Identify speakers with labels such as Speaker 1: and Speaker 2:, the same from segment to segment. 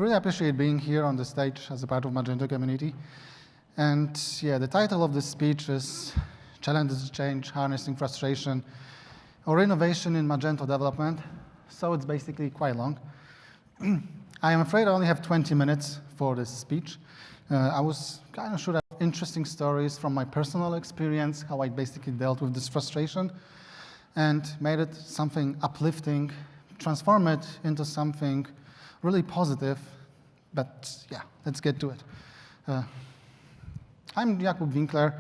Speaker 1: really appreciate being here on the stage as a part of Magento community. And yeah, the title of this speech is Challenges to Change, Harnessing Frustration, or Innovation in Magento Development. So it's basically quite long. I am afraid I only have 20 minutes for this speech. I was kind of sure I have interesting stories from my personal experience, how I basically dealt with this frustration, and made it something uplifting, transform it into something really positive. But yeah, let's get to it. I'm Jakub Winkler.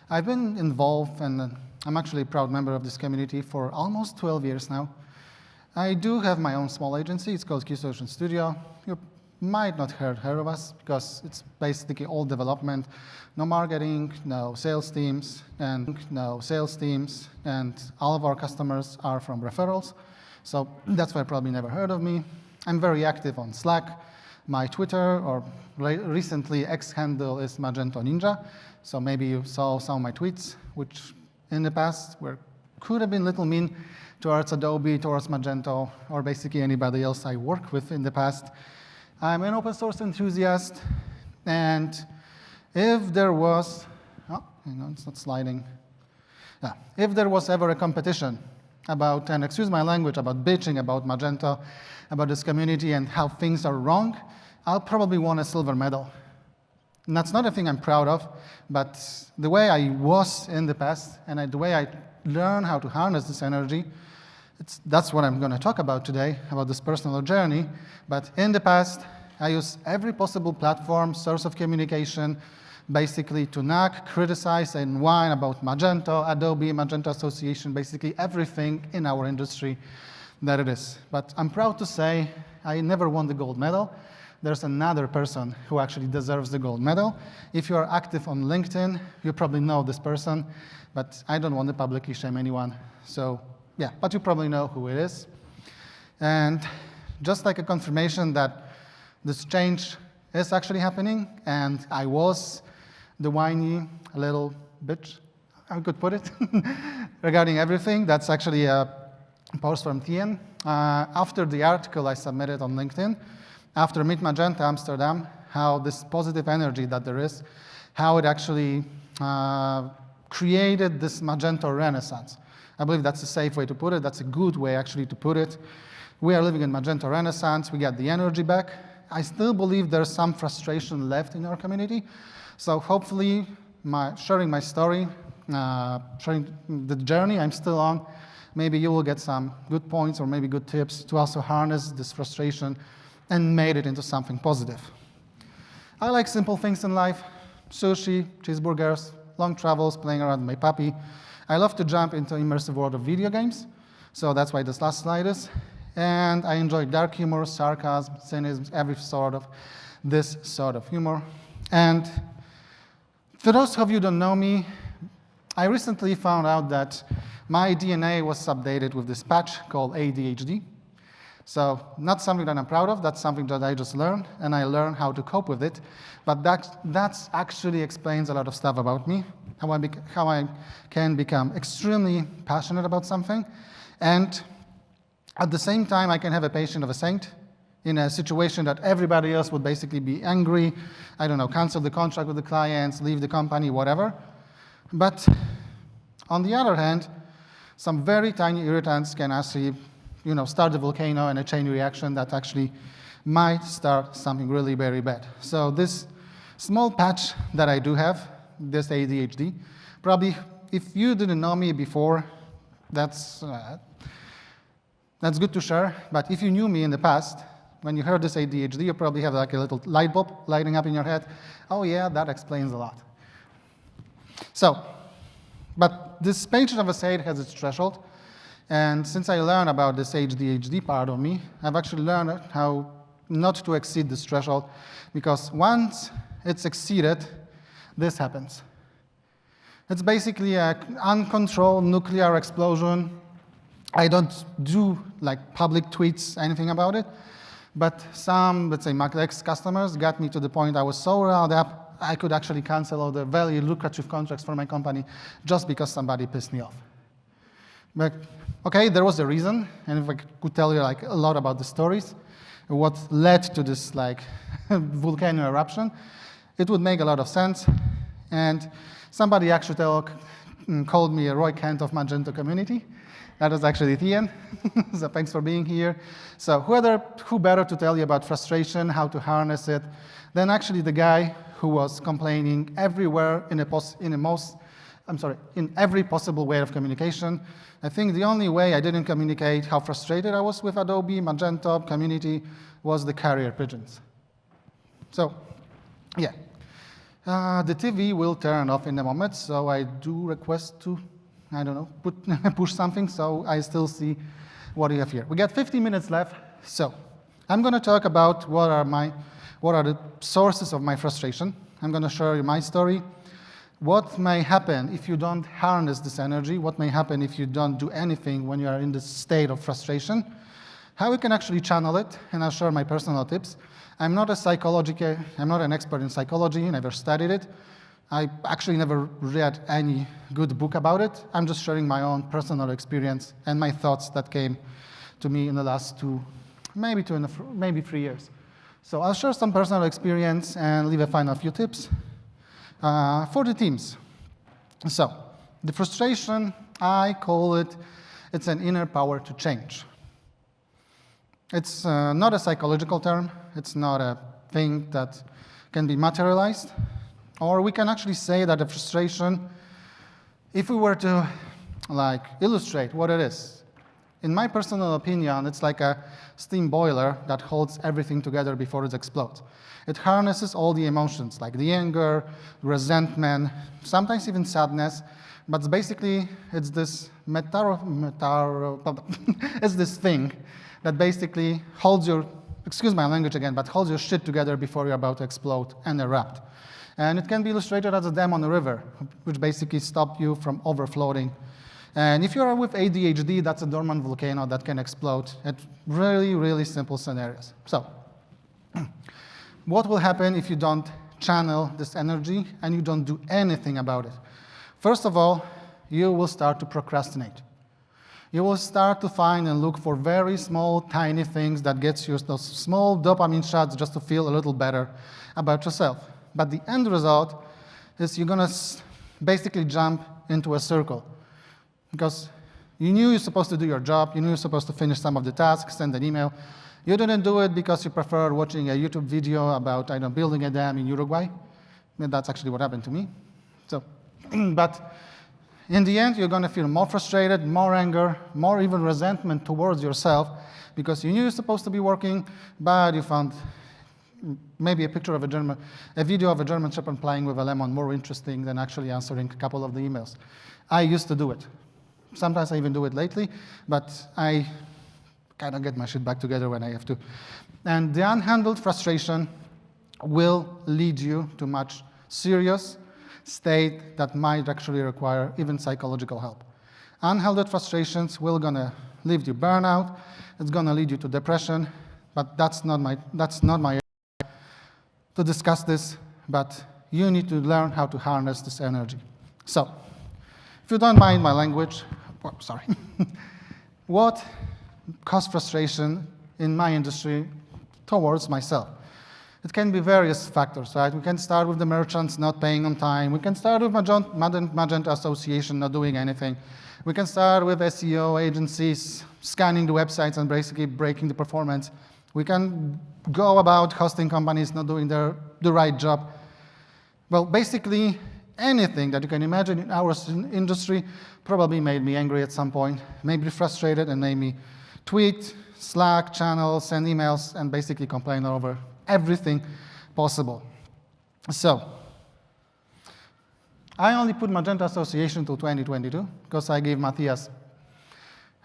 Speaker 1: I've been involved, and I'm actually a proud member of this community for almost 12 years now. I do have my own small agency. It's called Q-Solution Studio. You might not have heard of us because it's basically all development, no marketing, no sales teams, and all of our customers are from referrals. So that's why you probably never heard of me. I'm very active on Slack. My Twitter, or recently X handle, is Magento Ninja. So maybe you saw some of my tweets, which in the past could have been a little mean towards Adobe, towards Magento, or basically anybody else I worked with in the past. I'm an open source enthusiast, and if there was, oh, hang on, it's not sliding. Yeah. If there was ever a competition about, and excuse my language, about bitching about Magento, about this community and how things are wrong, I'll probably win a silver medal. And that's not a thing I'm proud of, but the way I was in the past and the way I learned how to harness this energy, that's what I'm going to talk about today, about this personal journey. But in the past, I used every possible platform, source of communication, basically to nag, criticize, and whine about Magento, Adobe, Magento Association, basically everything in our industry that it is. But I'm proud to say I never won the gold medal. There's another person who actually deserves the gold medal. If you are active on LinkedIn, you probably know this person, but I don't want to publicly shame anyone. So yeah, but you probably know who it is. And just like a confirmation that this change is actually happening, and I was the whiny little bitch, I could put it, regarding everything. That's actually a post from Tien. After the article I submitted on LinkedIn, after Meet Magento Amsterdam, how this positive energy that there is, how it actually created this Magento renaissance. I believe that's a safe way to put it. That's a good way, actually, to put it. We are living in Magento renaissance. We got the energy back. I still believe there's some frustration left in our community. So hopefully, sharing my story, sharing the journey I'm still on, maybe you will get some good points or maybe good tips to also harness this frustration and made it into something positive. I like simple things in life: sushi, cheeseburgers, long travels, playing around with my puppy. I love to jump into immersive world of video games, so that's why this last slide is. And I enjoy dark humor, sarcasm, cynicism, every sort of this sort of humor. And for those of you who don't know me, I recently found out that my DNA was updated with this patch called ADHD. So not something that I'm proud of, that's something that I just learned, and I learned how to cope with it. But that actually explains a lot of stuff about me, how I can become extremely passionate about something, and at the same time I can have a patience of a saint in a situation that everybody else would basically be angry, I don't know, cancel the contract with the clients, leave the company, whatever. But on the other hand, some very tiny irritants can actually start a volcano and a chain reaction that actually might start something really very bad. So this small patch that I do have, this ADHD, probably if you didn't know me before, that's good to share. But if you knew me in the past, when you heard this ADHD, you probably have like a little light bulb lighting up in your head. Oh yeah, that explains a lot. So, but this patient of a saint has its threshold. And since I learned about this ADHD part of me, I've actually learned how not to exceed this threshold, because once it's exceeded, this happens. It's basically an uncontrolled nuclear explosion. I don't do like public tweets, anything about it, but some, let's say, my ex-customers got me to the point I was so riled up, I could actually cancel all the very lucrative contracts for my company just because somebody pissed me off. But okay, there was a reason, and if I could tell you like a lot about the stories, what led to this like volcano eruption, it would make a lot of sense. And somebody actually called me a Roy Kent of Magento community. That was actually Etienne, so thanks for being here. So who better to tell you about frustration, how to harness it, than actually the guy who was complaining everywhere in every possible way of communication. I think the only way I didn't communicate how frustrated I was with Adobe, Magento, community, was the carrier pigeons. So, yeah. The TV will turn off in a moment, so I do request to, I don't know, push something so I still see what you have here. We got 50 minutes left, so I'm going to talk about what are the sources of my frustration. I'm going to show you my story. What may happen if you don't harness this energy? What may happen if you don't do anything when you are in this state of frustration? How you can actually channel it, and I'll share my personal tips. I'm not an expert in psychology, never studied it. I actually never read any good book about it. I'm just sharing my own personal experience and my thoughts that came to me in the last maybe 3 years. So I'll share some personal experience and leave a final few tips for the teams. So the frustration, I call it, it's an inner power to change. It's not a psychological term. It's not a thing that can be materialized. Or we can actually say that the frustration, if we were to illustrate what it is, in my personal opinion, it's like a steam boiler that holds everything together before it explodes. It harnesses all the emotions, like the anger, resentment, sometimes even sadness, but basically it's this it's this thing that basically holds your, excuse my language again, but holds your shit together before you're about to explode and erupt. And it can be illustrated as a dam on a river, which basically stops you from overflowing. And if you're with ADHD, that's a dormant volcano that can explode at really, really simple scenarios. So what will happen if you don't channel this energy and you don't do anything about it? First of all, you will start to procrastinate. You will start to find and look for very small, tiny things that gets you those small dopamine shots just to feel a little better about yourself. But the end result is you're going to basically jump into a circle. Because you knew you're supposed to do your job, you knew you're supposed to finish some of the tasks, send an email. You didn't do it because you preferred watching a YouTube video about, I don't know, building a dam in Uruguay. And that's actually what happened to me. So, but in the end, you're going to feel more frustrated, more anger, more even resentment towards yourself because you knew you're supposed to be working, but you found maybe a video of a German Shepherd playing with a lemon more interesting than actually answering a couple of the emails. I used to do it. Sometimes I even do it lately, but I kind of get my shit back together when I have to. And the unhandled frustration will lead you to much serious state that might actually require even psychological help. Unhandled frustrations will gonna lead you burnout. It's gonna lead you to depression, but that's not my area to discuss this. But you need to learn how to harness this energy. So, if you don't mind my language, sorry. What caused frustration in my industry towards myself? It can be various factors, right? We can start with the merchants not paying on time. We can start with Magento Association not doing anything. We can start with SEO agencies scanning the websites and basically breaking the performance. We can go about hosting companies not doing the right job. Well, basically, anything that you can imagine in our industry probably made me angry at some point, made me frustrated, and made me tweet, Slack, channels, send emails, and basically complain over everything possible. So, I only put Magento Association till 2022 because I gave Matthias,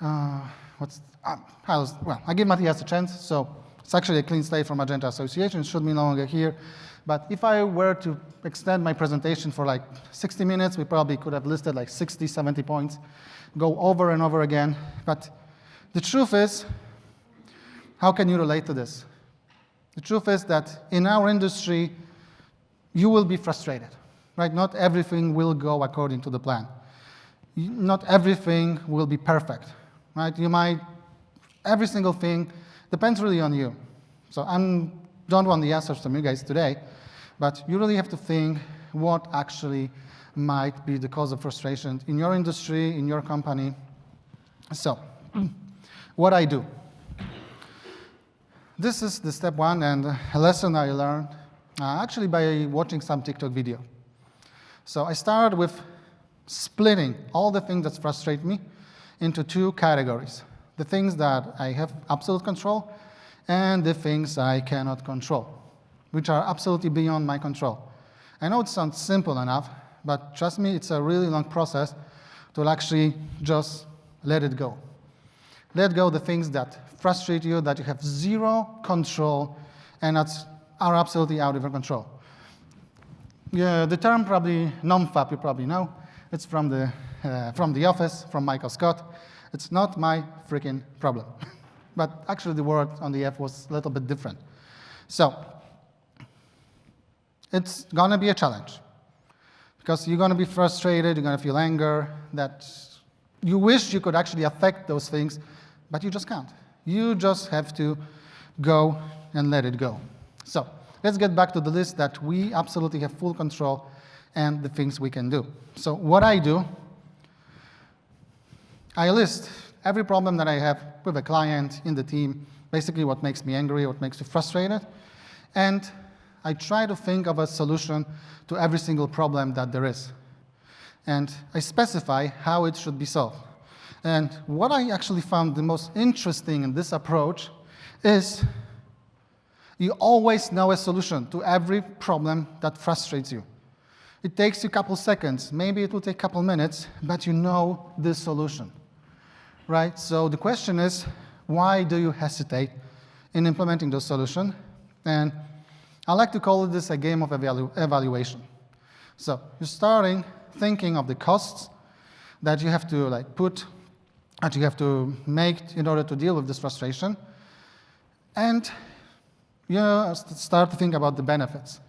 Speaker 1: I gave Matthias a chance, so it's actually a clean slate for Magento Association. It should be no longer here. But if I were to extend my presentation for like 60 minutes, we probably could have listed like 60, 70 points, go over and over again. But the truth is, how can you relate to this? The truth is that in our industry, you will be frustrated, right? Not everything will go according to the plan. Not everything will be perfect, right? Every single thing depends really on you. So I don't want the answers from you guys today, but you really have to think what actually might be the cause of frustration in your industry, in your company. So what I do. This is the step one and a lesson I learned actually by watching some TikTok video. So I started with splitting all the things that frustrate me into two categories. The things that I have absolute control and the things I cannot control, which are absolutely beyond my control. I know it sounds simple enough, but trust me, it's a really long process to actually just let it go. Let go the things that frustrate you, that you have zero control, and that are absolutely out of your control. Yeah, the term probably NOMFAP, you probably know. It's from the Office, from Michael Scott. It's not my freaking problem. But actually, the word on the F was a little bit different. So it's going to be a challenge. Because you're going to be frustrated, you're going to feel anger, that you wish you could actually affect those things, but you just can't. You just have to go and let it go. So let's get back to the list that we absolutely have full control and the things we can do. So what I do, I list every problem that I have with a client, in the team, basically what makes me angry, what makes me frustrated, and I try to think of a solution to every single problem that there is. And I specify how it should be solved. And what I actually found the most interesting in this approach is you always know a solution to every problem that frustrates you. It takes you a couple seconds, maybe it will take a couple minutes, but you know the solution, right? So the question is, why do you hesitate in implementing those solutions? And I like to call this a game of evaluation. So you're starting thinking of the costs that you have to that you have to make in order to deal with this frustration, and you start to think about the benefits.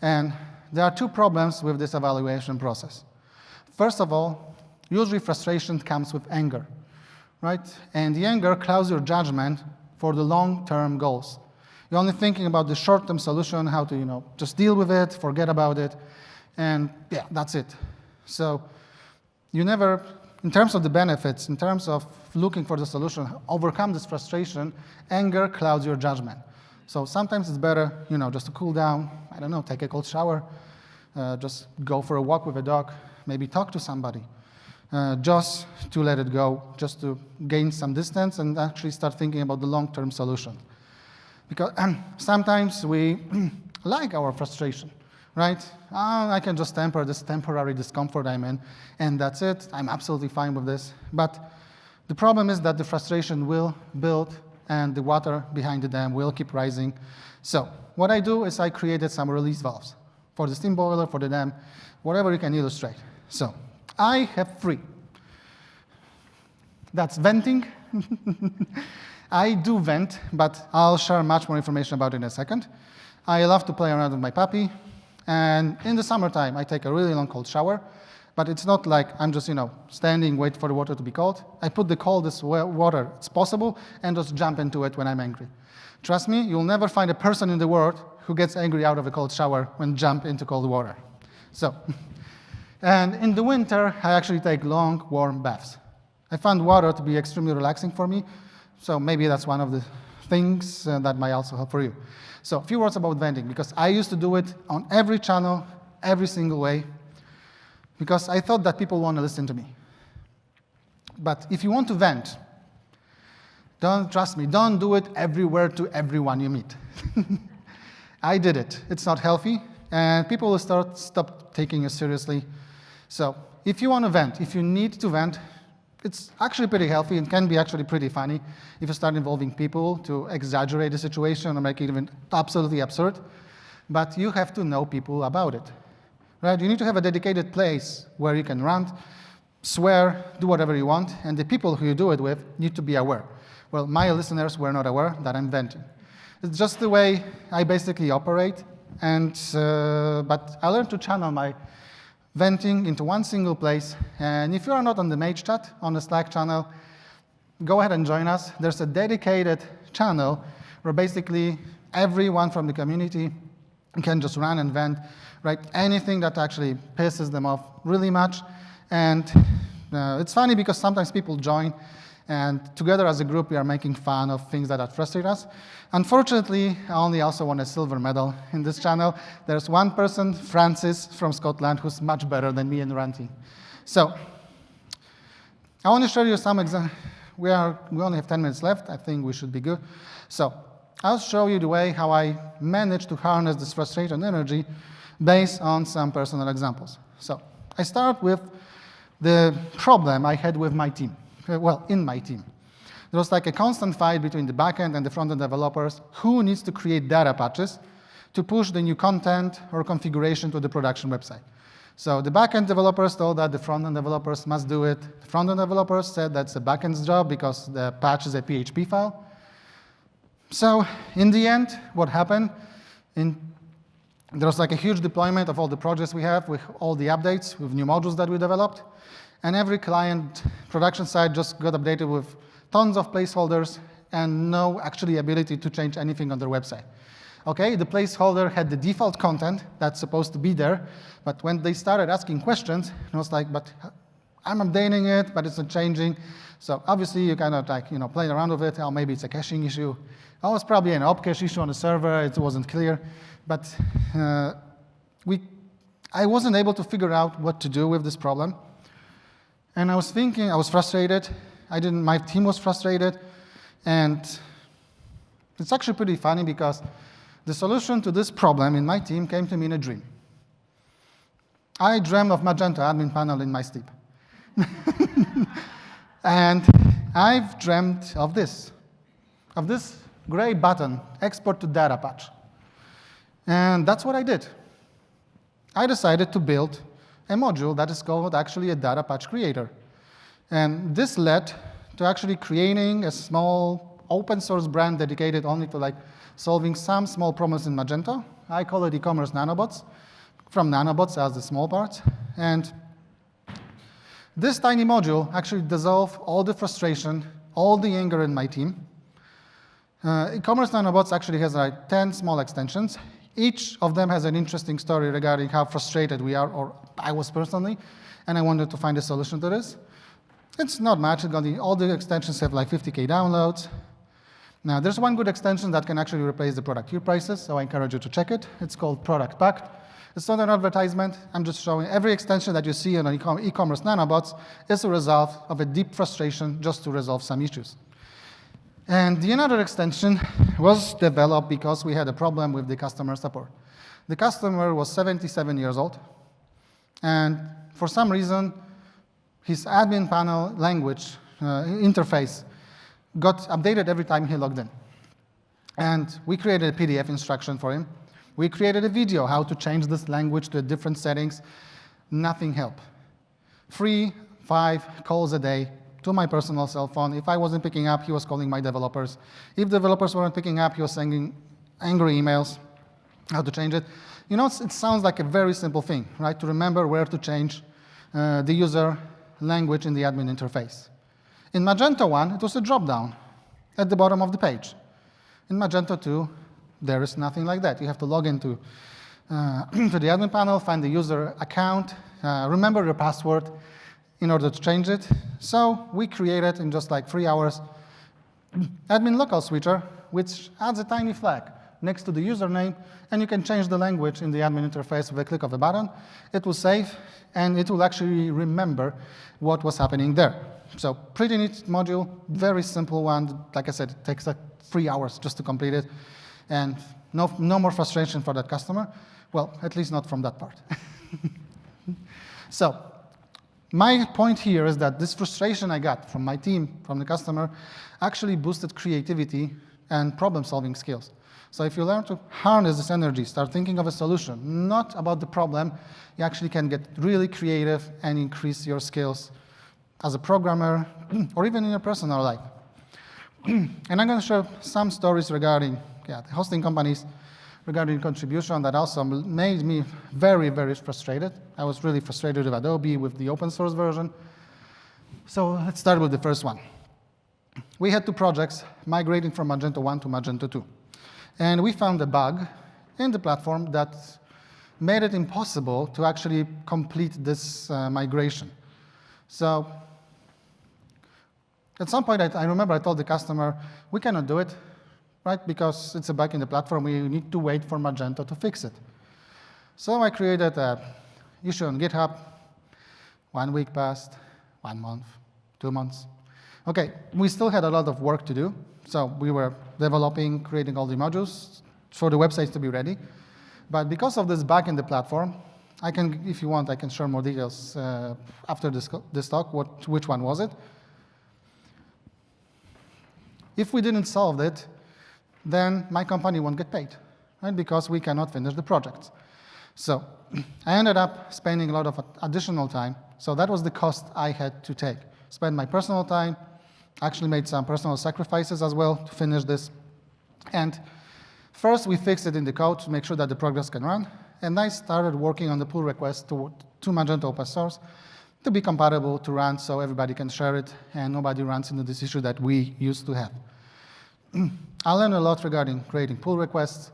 Speaker 1: And there are two problems with this evaluation process. First of all, usually frustration comes with anger, right? And the anger clouds your judgment for the long-term goals. You're only thinking about the short-term solution, how to, just deal with it, forget about it, and yeah, that's it. So you never, in terms of the benefits, in terms of looking for the solution, overcome this frustration, anger clouds your judgment. So sometimes it's better, just to cool down, I don't know, take a cold shower, just go for a walk with a dog, maybe talk to somebody, just to let it go, just to gain some distance and actually start thinking about the long-term solution. Because sometimes we like our frustration, right? I can just temper this temporary discomfort I'm in, and that's it. I'm absolutely fine with this. But the problem is that the frustration will build, and the water behind the dam will keep rising. So what I do is I created some release valves for the steam boiler, for the dam, whatever you can illustrate. So I have 3. That's venting. I do vent, but I'll share much more information about it in a second. I love to play around with my puppy, and in the summertime, I take a really long cold shower, but it's not like I'm just, standing, wait for the water to be cold. I put the coldest water as possible and just jump into it when I'm angry. Trust me, you'll never find a person in the world who gets angry out of a cold shower when jump into cold water. So, and in the winter, I actually take long, warm baths. I found water to be extremely relaxing for me, so maybe that's one of the things that might also help for you. So a few words about venting, because I used to do it on every channel, every single way, because I thought that people want to listen to me. But if you want to vent, trust me, don't do it everywhere to everyone you meet. I did it. It's not healthy, and people will stop taking you seriously. So if you want to vent, if you need to vent, it's actually pretty healthy and can be actually pretty funny if you start involving people to exaggerate the situation or make it even absolutely absurd. But you have to know people about it, right? You need to have a dedicated place where you can rant, swear, do whatever you want, and the people who you do it with need to be aware. Well, my listeners were not aware that I'm venting. It's just the way I basically operate, and but I learned to channel my venting into one single place. And if you are not on the Mage chat, on the Slack channel, go ahead and join us. There's a dedicated channel where basically everyone from the community can just run and vent, right? Anything that actually pisses them off really much. And it's funny because sometimes people join, and together as a group, we are making fun of things that frustrate us. Unfortunately, I only also won a silver medal in this channel. There's one person, Francis from Scotland, who's much better than me in ranting. So I want to show you some examples. We only have 10 minutes left. I think we should be good. So I'll show you the way how I managed to harness this frustration energy based on some personal examples. So I start with the problem I had with my team. Well, in my team. There was like a constant fight between the backend and the frontend developers who needs to create data patches to push the new content or configuration to the production website. So the backend developers told that the frontend developers must do it. The frontend developers said that's the backend's job because the patch is a PHP file. So in the end, what happened? There was like a huge deployment of all the projects we have with all the updates, with new modules that we developed. And every client production side just got updated with tons of placeholders and no actually ability to change anything on their website. Okay, the placeholder had the default content that's supposed to be there, but when they started asking questions, it was like, but I'm updating it, but it's not changing. So obviously you kind of like, playing around with it. Oh, maybe it's a caching issue. Oh, it's probably an op cache issue on the server. It wasn't clear. But I wasn't able to figure out what to do with this problem. And I was thinking, I was frustrated. My team was frustrated. And it's actually pretty funny because the solution to this problem in my team came to me in a dream. I dreamt of Magento admin panel in my sleep. And I've dreamt of this gray button, export to data patch. And that's what I did. I decided to build a module that is called actually a data patch creator. And this led to actually creating a small open source brand dedicated only to solving some small problems in Magento. I call it eCommerce Nanobots, from Nanobots as the small parts. And this tiny module actually dissolved all the frustration, all the anger in my team. eCommerce Nanobots actually has 10 small extensions. Each of them has an interesting story regarding how frustrated we are, or I was personally, and I wanted to find a solution to this. It's not much. All the extensions have 50K downloads. Now, there's one good extension that can actually replace the product tier prices, so I encourage you to check it. It's called Product Pact. It's not an advertisement. I'm just showing every extension that you see on eCommerce Nanobots is a result of a deep frustration just to resolve some issues. And the another extension was developed because we had a problem with the customer support. The customer was 77 years old, and for some reason, his admin panel language interface got updated every time he logged in. And we created a PDF instruction for him. We created a video how to change this language to different settings. Nothing helped. 3-5 calls a day to my personal cell phone. If I wasn't picking up, he was calling my developers. If developers weren't picking up, he was sending angry emails. How to change it? It sounds like a very simple thing, right? To remember where to change the user language in the admin interface. In Magento 1, it was a drop-down at the bottom of the page. In Magento 2, there is nothing like that. You have to log into to the admin panel, find the user account, remember your password in order to change it. So we created in just 3 hours admin local switcher, which adds a tiny flag next to the username, and you can change the language in the admin interface with a click of a button. It will save, and it will actually remember what was happening there. So pretty neat module, very simple one. Like I said, it takes 3 hours just to complete it, and no more frustration for that customer. Well, at least not from that part. So my point here is that this frustration I got from my team, from the customer, actually boosted creativity and problem-solving skills. So if you learn to harness this energy, start thinking of a solution, not about the problem, you actually can get really creative and increase your skills as a programmer or even in your personal life. And I'm going to share some stories regarding the hosting companies, regarding contribution that also made me very, very frustrated. I was really frustrated with Adobe, with the open source version. So let's start with the first one. We had 2 projects migrating from Magento 1 to Magento 2. And we found a bug in the platform that made it impossible to actually complete this migration. So at some point, I remember I told the customer, we cannot do it, right? Because it's a bug in the platform. We need to wait for Magento to fix it. So I created an issue on GitHub. 1 week passed, 1 month, 2 months. OK, we still had a lot of work to do. So we were developing, creating all the modules for the websites to be ready. But because of this bug in the platform, I can, if you want, I can share more details after this talk, which one was it. If we didn't solve it, then my company won't get paid, right? Because we cannot finish the project. So I ended up spending a lot of additional time. So that was the cost I had to take. Spend my personal time, actually made some personal sacrifices as well to finish this. And first, we fixed it in the code to make sure that the progress can run. And I started working on the pull request to Magento Open Source to be compatible to run so everybody can share it and nobody runs into this issue that we used to have. I learned a lot regarding creating pull requests,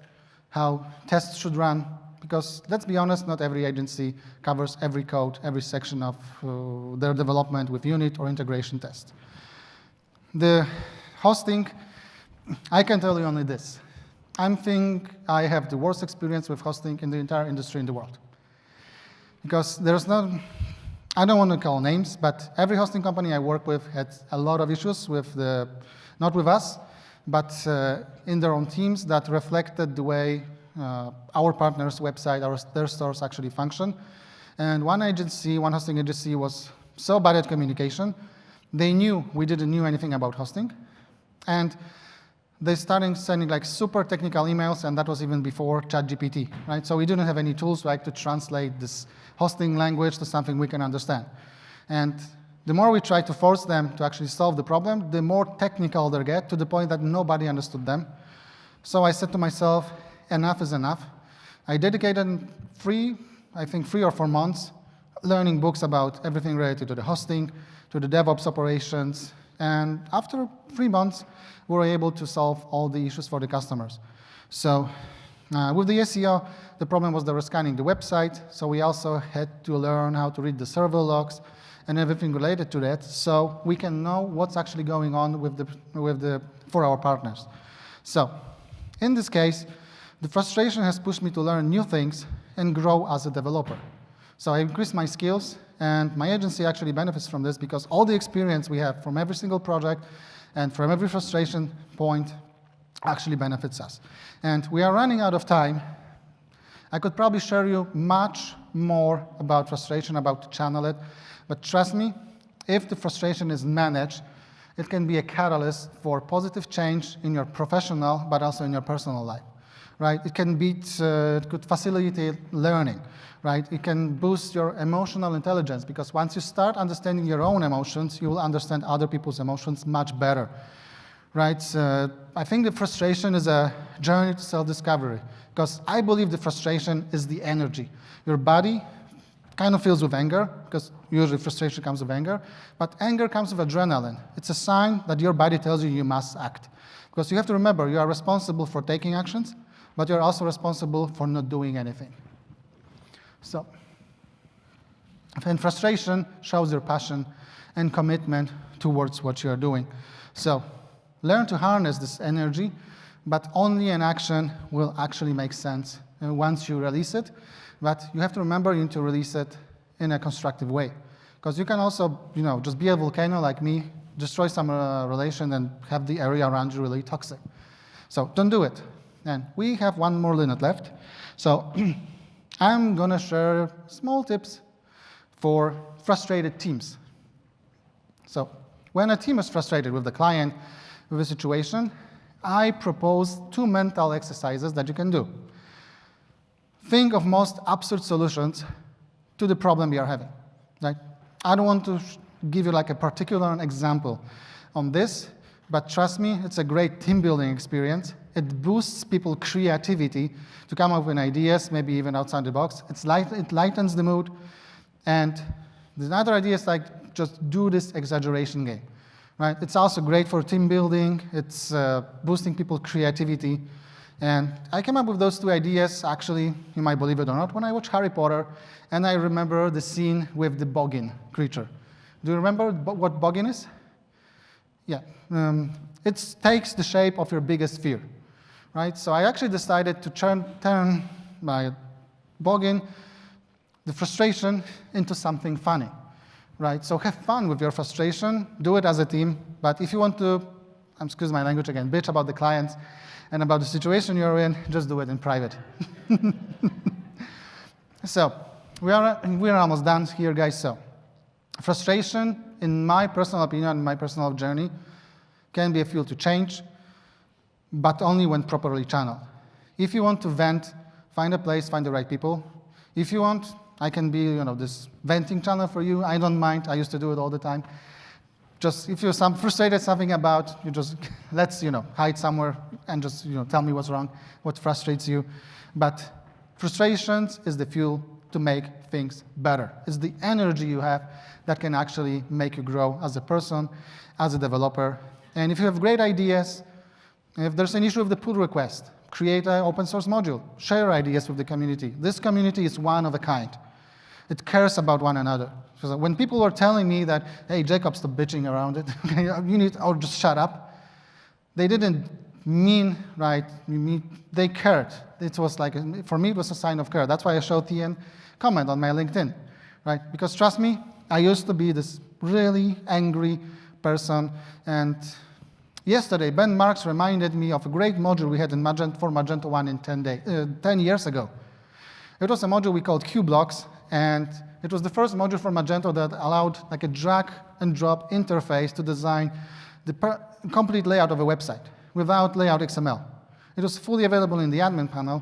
Speaker 1: how tests should run, because let's be honest, not every agency covers every code, every section of their development with unit or integration test. The hosting, I can tell you only this. I think I have the worst experience with hosting in the entire industry in the world. Because there's no, I don't want to call names, but every hosting company I work with had a lot of issues with the, not with us, but in their own teams that reflected the way our partners' website, their stores actually function. And one hosting agency was so bad at communication, they knew we didn't know anything about hosting. And they started sending like super technical emails, and that was even before ChatGPT, right? So we didn't have any tools like to translate this hosting language to something we can understand. And the more we try to force them to actually solve the problem, the more technical they get to the point that nobody understood them. So I said to myself, enough is enough. I dedicated I think 3 or 4 months learning books about everything related to the hosting, to the DevOps operations. And after 3 months, we were able to solve all the issues for the customers. So with the SEO, the problem was they were scanning the website. So we also had to learn how to read the server logs and everything related to that, so we can know what's actually going on for our partners. So in this case, the frustration has pushed me to learn new things and grow as a developer. So I increased my skills, and my agency actually benefits from this because all the experience we have from every single project and from every frustration point actually benefits us. And we are running out of time. I could probably share you much more about frustration, about to channel it, but trust me, if the frustration is managed, it can be a catalyst for positive change in your professional, but also in your personal life, right? It could facilitate learning, right? It can boost your emotional intelligence, because once you start understanding your own emotions, you will understand other people's emotions much better, right? I think the frustration is a journey to self-discovery, because I believe the frustration is the energy. Your body kind of feels with anger, because usually frustration comes with anger, but anger comes with adrenaline. It's a sign that your body tells you you must act. Because you have to remember, you are responsible for taking actions, but you're also responsible for not doing anything. So, and frustration shows your passion and commitment towards what you're doing. So, learn to harness this energy, but only an action will actually make sense once you release it. But you have to remember you need to release it in a constructive way. Because you can also, just be a volcano like me, destroy some relation and have the area around you really toxic. So don't do it. And we have 1 more minute left. So I'm going to share small tips for frustrated teams. So when a team is frustrated with the client, with a situation, I propose 2 mental exercises that you can do. Think of most absurd solutions to the problem you are having. Right? I don't want to give you like a particular example on this, but trust me, it's a great team building experience. It boosts people's creativity to come up with ideas, maybe even outside the box. It lightens the mood. And the other idea is like just do this exaggeration game. Right? It's also great for team building. It's boosting people's creativity. And I came up with those 2 ideas, actually, you might believe it or not, when I watched Harry Potter, and I remember the scene with the boggin creature. Do you remember what boggin is? Yeah, it takes the shape of your biggest fear, right? So I actually decided to turn my boggin, the frustration, into something funny, right? So have fun with your frustration, do it as a team, but if you want to, excuse my language again, bitch about the clients and about the situation you're in, just do it in private. So we are almost done here, guys. So frustration, in my personal opinion, in my personal journey, can be a fuel to change, but only when properly channeled. If you want to vent, find a place, find the right people. If you want, I can be, this venting channel for you. I don't mind. I used to do it all the time. Just if you're frustrated something about, you just let's hide somewhere and just tell me what's wrong, what frustrates you. But frustrations is the fuel to make things better. It's the energy you have that can actually make you grow as a person, as a developer. And if you have great ideas, if there's an issue with the pull request, create an open source module, share ideas with the community. This community is one of a kind. It cares about one another. So when people were telling me that, hey, Jakub, stop bitching around it, or just shut up, they didn't mean, right, they cared. It was like, for me, it was a sign of care. That's why I showed the end comment on my LinkedIn, right? Because trust me, I used to be this really angry person, and yesterday, Ben Marks reminded me of a great module we had in Magento 1 10 years ago. It was a module we called QBlocks, and it was the first module for Magento that allowed like a drag and drop interface to design the complete layout of a website without layout XML. It was fully available in the admin panel.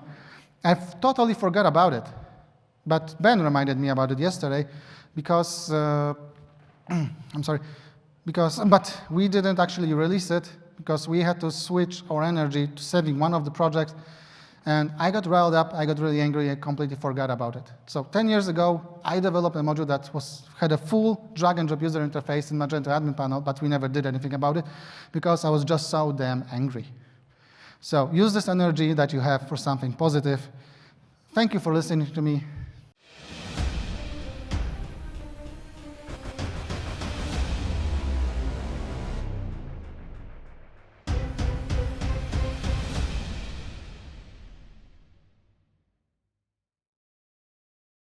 Speaker 1: I've totally forgot about it, but Ben reminded me about it yesterday because, but we didn't actually release it because we had to switch our energy to saving one of the projects. And I got riled up, I got really angry, I completely forgot about it. So 10 years ago, I developed a module that had a full drag and drop user interface in Magento admin panel, but we never did anything about it because I was just so damn angry. So use this energy that you have for something positive. Thank you for listening to me.